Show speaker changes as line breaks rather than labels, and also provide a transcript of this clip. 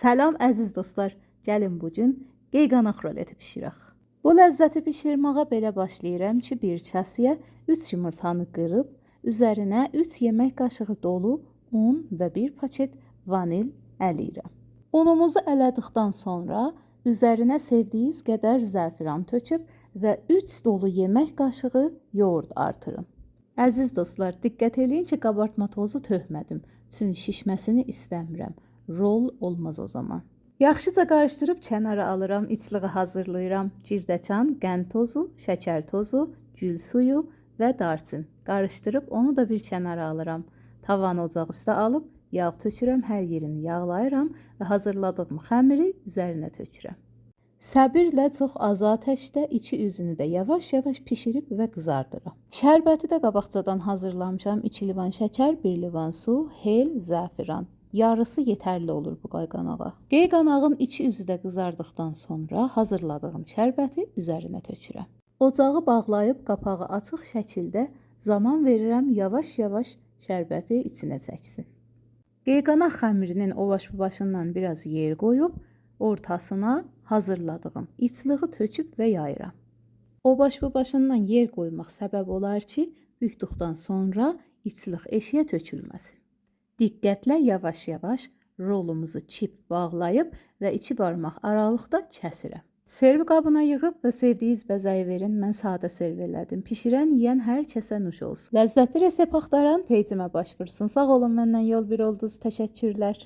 Salam əziz dostlar, gəlin bu gün qeyqanaq ruleti bişirək. Bu ləzzəti bişirməyə belə başlayıram ki, bir kasəyə 3 yumurtanı qırıb, üzərinə 3 yemək qaşığı dolu un və 1 paket vanil əliyirəm. Unumuzu ələdikdən sonra üzərinə sevdiyiniz qədər zəfəran töküb və 3 dolu yemək qaşığı yoğurt artırın. Əziz dostlar, diqqət eləyin ki, qabartma tozu tökmədim, çünki şişməsini istəmirəm. Rol olmaz o zaman. Yaxşıca qarışdırıb kənara alıram, içliği hazırlayıram. Girdəkan, qənd tozu, şəkər tozu, gül suyu və darçın. Qarışdırıb onu da bir kənara alıram. Tavanı ocaq üstə alıb yağ tökürəm, hər yerini yağlayıram və hazırladığım xəmiri üzərinə tökürəm. Səbirlə çox az ateşdə iki üzünü də yavaş-yavaş pişirib və qızardıram. Şərbəti də qabaqcadan hazırlamışam. 2 livan şəkər, 1 livan su, hel, zəfəran. Yarısı yetərli olur bu qayğanağa. Qeyğanağın iki üzü də qızardıqdan sonra hazırladığım şərbəti üzərinə tökürəm. Ocağı bağlayıb qapağı açıq şəkildə zaman verirəm, yavaş-yavaş şərbəti içinə çəksin. Qeyğanaq xəmirinin o baş bu başından biraz yer qoyub, ortasına hazırladığım içliği töküb və yayıram. O baş bu başından yer qoymaq səbəb olar ki, bükdükdən sonra içliq eşiyə tökülməsin. Diqqətlə yavaş-yavaş rolumuzu çip bağlayıb və 2 barmaq aralıqda kəsirəm. Serv qabına yığıb və sevdiyiniz bəzəyi verin. Mən sadə serv elədim. Pişirən, yeyən hər kəsə nuş olsun. Ləzzətli resept axtaran peycimə baş vursun. Sağ olun, məndən yol bir oldunuz. Təşəkkürlər.